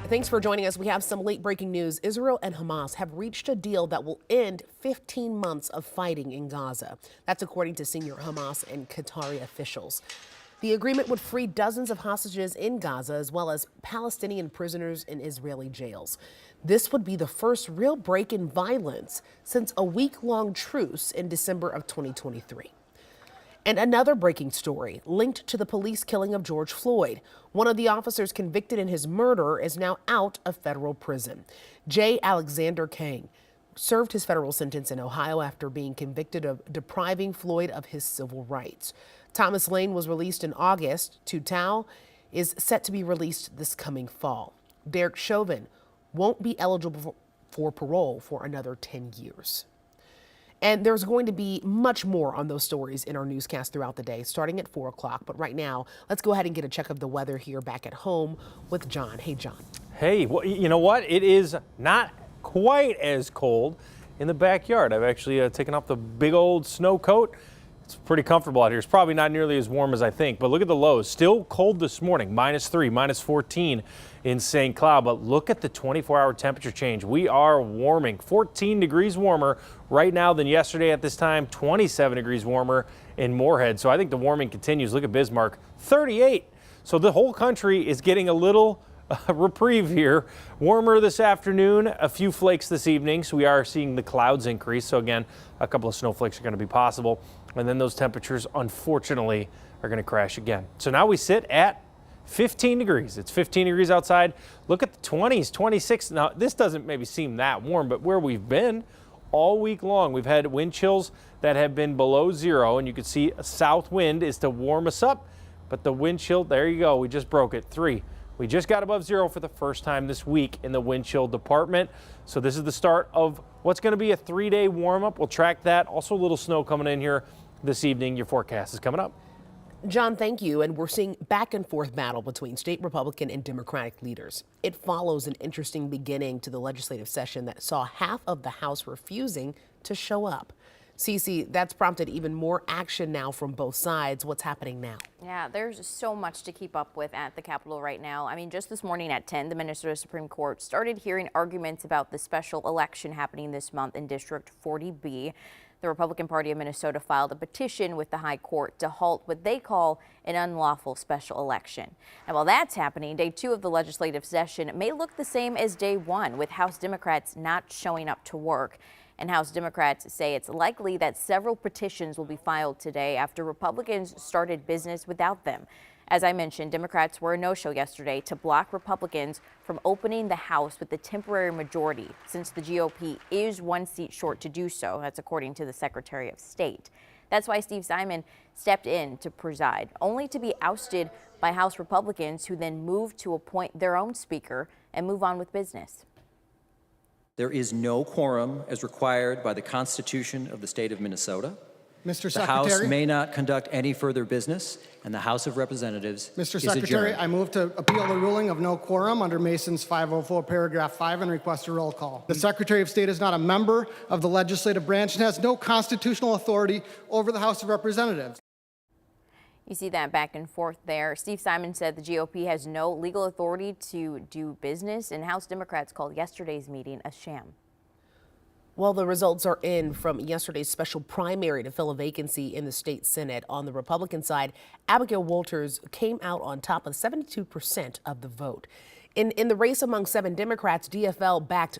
Thanks for joining us. We have some late breaking news. Israel and Hamas have reached a deal that will end 15 months of fighting in Gaza. That's according to senior Hamas and Qatari officials. The agreement would free dozens of hostages in Gaza as well as Palestinian prisoners in Israeli jails. This would be the first real break in violence since a week-long truce in December of 2023. And another breaking story linked to the police killing of George Floyd. One of the officers convicted in his murder is now out of federal prison. J. Alexander Kueng served his federal sentence in Ohio after being convicted of depriving Floyd of his civil rights. Thomas Lane was released in August. Tou Thao is set to be released this coming fall. Derek Chauvin won't be eligible for parole for another 10 years. And there's going to be much more on those stories in our newscast throughout the day, starting at 4 o'clock. But right now, let's go ahead and get a check of the weather here back at home with John. Hey, John. Hey, well, you know what? It is not quite as cold in the backyard. I've actually taken off the big old snow coat. It's pretty comfortable out here. It's probably not nearly as warm as I think, but look at the lows. Still cold this morning, -3, -14 in St. Cloud, but look at the 24-hour temperature change. We are warming, 14 degrees warmer right now than yesterday at this time, 27 degrees warmer in Moorhead. So I think the warming continues. Look at Bismarck, 38. So the whole country is getting a little reprieve here. Warmer this afternoon, a few flakes this evening, so we are seeing the clouds increase. So again, a couple of snowflakes are going to be possible. And then those temperatures, unfortunately, are going to crash again. So now we sit at 15 degrees. It's 15 degrees outside. Look at the 20s, 26. Now, this doesn't maybe seem that warm, but where we've been all week long, we've had wind chills that have been below 0, and you can see a south wind is to warm us up. But the wind chill, there you go. We just broke it, 3. We just got above 0 for the first time this week in the wind chill department. So this is the start of what's going to be a 3-day warm up. We'll track that. Also a little snow coming in here this evening. Your forecast is coming up. John, thank you. And we're seeing back and forth battle between state Republican and Democratic leaders. It follows an interesting beginning to the legislative session that saw half of the House refusing to show up. Cece, that's prompted even more action now from both sides. What's happening now? Yeah, there's so much to keep up with at the Capitol right now. I mean, just this morning at 10, the Minnesota Supreme Court started hearing arguments about the special election happening this month in District 40B. The Republican Party of Minnesota filed a petition with the High Court to halt what they call an unlawful special election. And while that's happening, day 2 of the legislative session may look the same as day 1, with House Democrats not showing up to work. And House Democrats say it's likely that several petitions will be filed today after Republicans started business without them. As I mentioned, Democrats were a no-show yesterday to block Republicans from opening the House with a temporary majority, since the GOP is 1 seat short to do so. That's according to the Secretary of State. That's why Steve Simon stepped in to preside, only to be ousted by House Republicans, who then moved to appoint their own speaker and move on with business. There is no quorum as required by the Constitution of the state of Minnesota. Mr. The Secretary. House may not conduct any further business, and the House of Representatives Mr. is Secretary, adjourned. I move to appeal the ruling of no quorum under Mason's 504 paragraph 5 and request a roll call. The Secretary of State is not a member of the legislative branch and has no constitutional authority over the House of Representatives. You see that back and forth there. Steve Simon said the GOP has no legal authority to do business, and House Democrats called yesterday's meeting a sham. Well, the results are in from yesterday's special primary to fill a vacancy in the state Senate. On the Republican side, Abigail Walters came out on top with 72% of the vote. In the race among 7 Democrats, DFL backed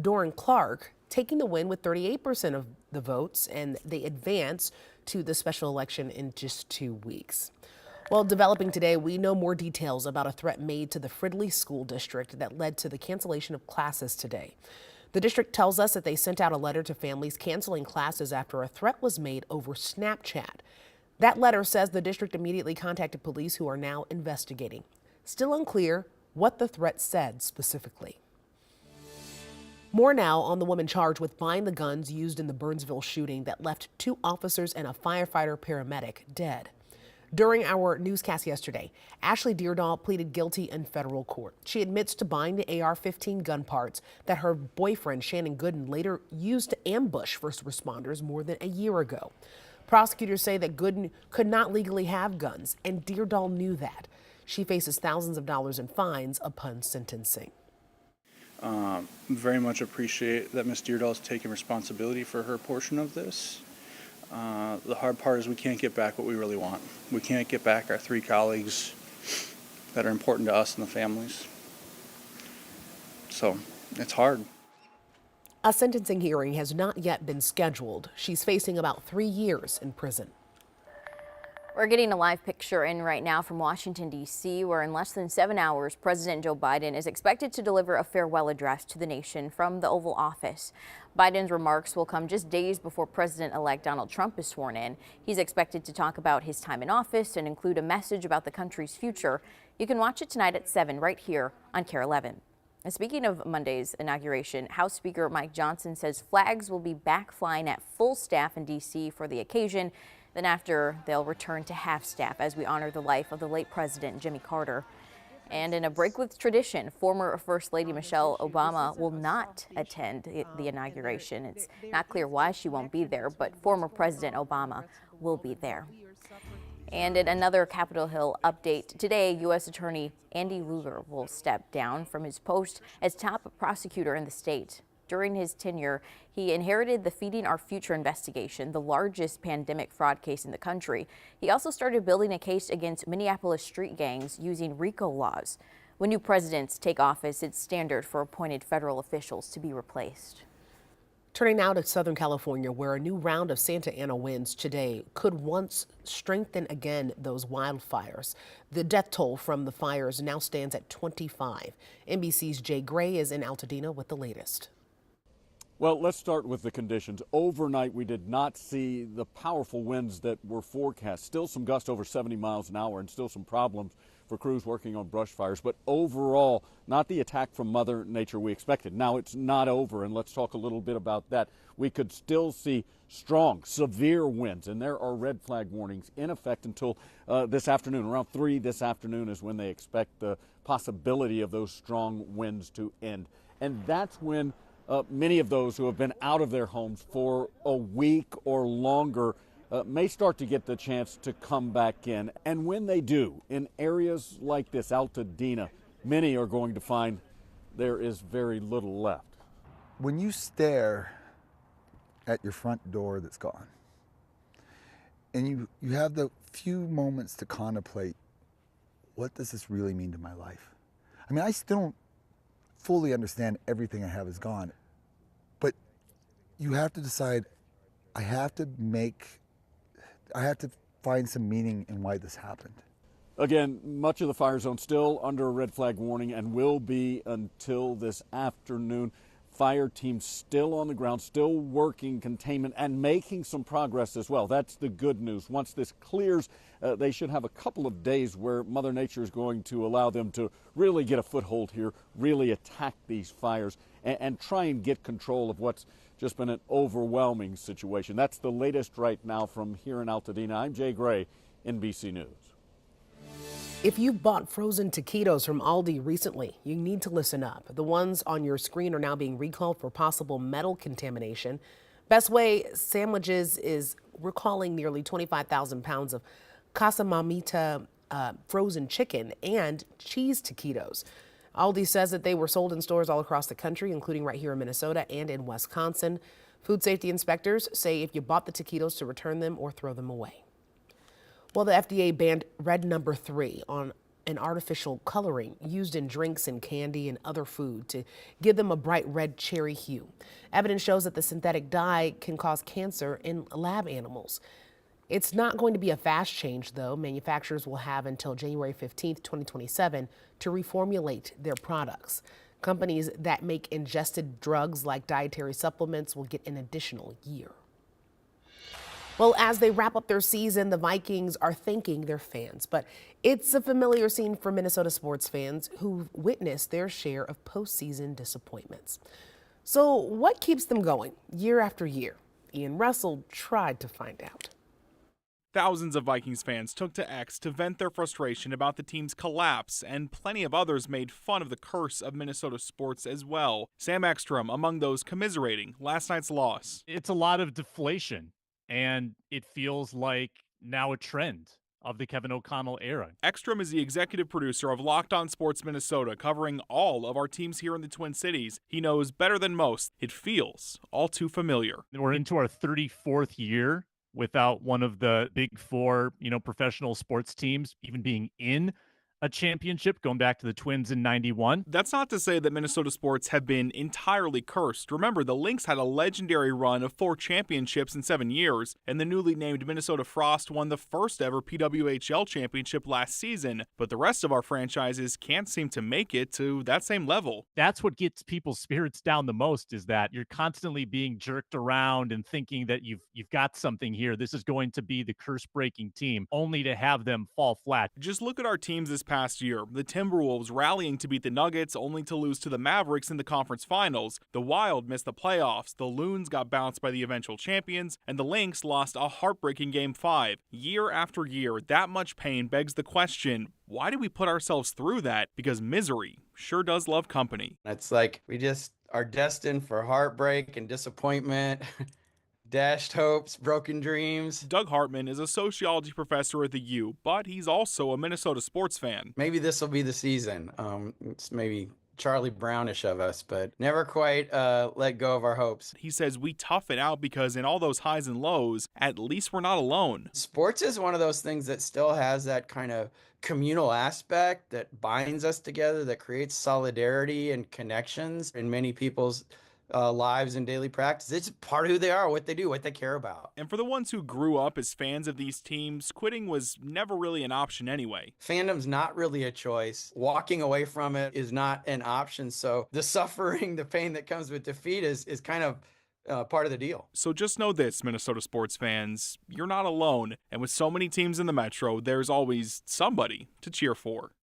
Doran Clark, taking the win with 38% of the votes, and they advance to the special election in just 2 weeks. Well, developing today, we know more details about a threat made to the Fridley School District that led to the cancellation of classes today. The district tells us that they sent out a letter to families canceling classes after a threat was made over Snapchat. That letter says the district immediately contacted police, who are now investigating. Still unclear what the threat said specifically. More now on the woman charged with buying the guns used in the Burnsville shooting that left 2 officers and a firefighter paramedic dead. During our newscast yesterday, Ashley Deardahl pleaded guilty in federal court. She admits to buying the AR-15 gun parts that her boyfriend, Shannon Gooden, later used to ambush first responders more than a year ago. Prosecutors say that Gooden could not legally have guns, and Deardahl knew that. She faces thousands of dollars in fines upon sentencing. Very much appreciate that Ms. Deardahl is taking responsibility for her portion of this. The hard part is we can't get back what we really want. We can't get back our 3 colleagues that are important to us and the families. So it's hard. A sentencing hearing has not yet been scheduled. She's facing about 3 years in prison. We're getting a live picture in right now from Washington, D.C., where in less than 7 hours, President Joe Biden is expected to deliver a farewell address to the nation from the Oval Office. Biden's remarks will come just days before President-elect Donald Trump is sworn in. He's expected to talk about his time in office and include a message about the country's future. You can watch it tonight at 7 right here on KARE 11. And speaking of Monday's inauguration, House Speaker Mike Johnson says flags will be back flying at full staff in D.C. for the occasion. Then after, they'll return to half staff as we honor the life of the late President Jimmy Carter. And in a break with tradition, former First Lady Michelle Obama will not attend the inauguration. It's not clear why she won't be there, but former President Obama will be there. And in another Capitol Hill update, today, U.S. Attorney Andy Lugar will step down from his post as top prosecutor in the state. During his tenure, he inherited the Feeding Our Future investigation, the largest pandemic fraud case in the country. He also started building a case against Minneapolis street gangs using RICO laws. When new presidents take office, it's standard for appointed federal officials to be replaced. Turning now to Southern California, where a new round of Santa Ana winds today could once strengthen again those wildfires. The death toll from the fires now stands at 25. NBC's Jay Gray is in Altadena with the latest. Well, let's start with the conditions. Overnight, we did not see the powerful winds that were forecast. Still some gusts over 70 miles an hour and still some problems for crews working on brush fires. But overall, not the attack from Mother Nature we expected. Now it's not over, and let's talk a little bit about that. We could still see strong, severe winds, and there are red flag warnings in effect until this afternoon. Around 3 this afternoon is when they expect the possibility of those strong winds to end. And that's when many of those who have been out of their homes for a week or longer may start to get the chance to come back in. And when they do, in areas like this, Altadena, many are going to find there is very little left. When you stare at your front door that's gone, and you have the few moments to contemplate, what does this really mean to my life? I mean, I still don't fully understand everything I have is gone, but you have to decide, I have to find some meaning in why this happened. Again, much of the fire zone still under a red flag warning and will be until this afternoon. Fire teams still on the ground, still working containment and making some progress as well. That's the good news. Once this clears, they should have a couple of days where Mother Nature is going to allow them to really get a foothold here, really attack these fires and try and get control of what's just been an overwhelming situation. That's the latest right now from here in Altadena. I'm Jay Gray, NBC News. If you've bought frozen taquitos from Aldi recently, you need to listen up. The ones on your screen are now being recalled for possible metal contamination. Best Way Sandwiches is recalling nearly 25,000 pounds of Casa Mamita frozen chicken and cheese taquitos. Aldi says that they were sold in stores all across the country, including right here in Minnesota and in Wisconsin. Food safety inspectors say if you bought the taquitos to return them or throw them away. Well, the FDA banned red number 3 on an artificial coloring used in drinks and candy and other food to give them a bright red cherry hue. Evidence shows that the synthetic dye can cause cancer in lab animals. It's not going to be a fast change, though. Manufacturers will have until January 15th, 2027 to reformulate their products. Companies that make ingested drugs like dietary supplements will get an additional year. Well, as they wrap up their season, the Vikings are thanking their fans. But it's a familiar scene for Minnesota sports fans who've witnessed their share of postseason disappointments. So what keeps them going year after year? Ian Russell tried to find out. Thousands of Vikings fans took to X to vent their frustration about the team's collapse, and plenty of others made fun of the curse of Minnesota sports as well. Sam Ekstrom among those commiserating last night's loss. It's a lot of deflation, and it feels like now a trend. of the Kevin O'Connell era. Ekstrom is the executive producer of Locked On Sports Minnesota, covering all of our teams here in the Twin Cities. He knows better than most. It feels all too familiar. We're into our 34th year without one of the big four, professional sports teams even being in a championship, going back to the Twins in 91. That's not to say that Minnesota sports have been entirely cursed. Remember, the Lynx had a legendary run of 4 championships in 7 years, and the newly named Minnesota Frost won the first ever PWHL championship last season, but the rest of our franchises can't seem to make it to that same level. That's what gets people's spirits down the most, is that you're constantly being jerked around and thinking that you've got something here. This is going to be the curse-breaking team, only to have them fall flat. Just look at our teams this past year. The Timberwolves rallying to beat the Nuggets, only to lose to the Mavericks in the conference finals. The Wild missed the playoffs. The Loons got bounced by the eventual champions, and the Lynx lost a heartbreaking Game 5. Year after year, that much pain begs the question, why do we put ourselves through that? Because misery sure does love company. It's like we just are destined for heartbreak and disappointment. Dashed hopes, broken dreams. Doug Hartman is a sociology professor at the U, but he's also a Minnesota sports fan. Maybe this will be the season. It's maybe Charlie Brownish of us, but never quite let go of our hopes. He says we tough it out because in all those highs and lows, at least we're not alone. Sports is one of those things that still has that kind of communal aspect that binds us together, that creates solidarity and connections in many people's lives and daily practice. It's part of who they are, what they do, what they care about. And for the ones who grew up as fans of these teams, quitting was never really an option anyway. Fandom's not really a choice. Walking away from it is not an option. So the suffering, the pain that comes with defeat is kind of part of the deal. So just know this, Minnesota sports fans, you're not alone. And with so many teams in the Metro, there's always somebody to cheer for.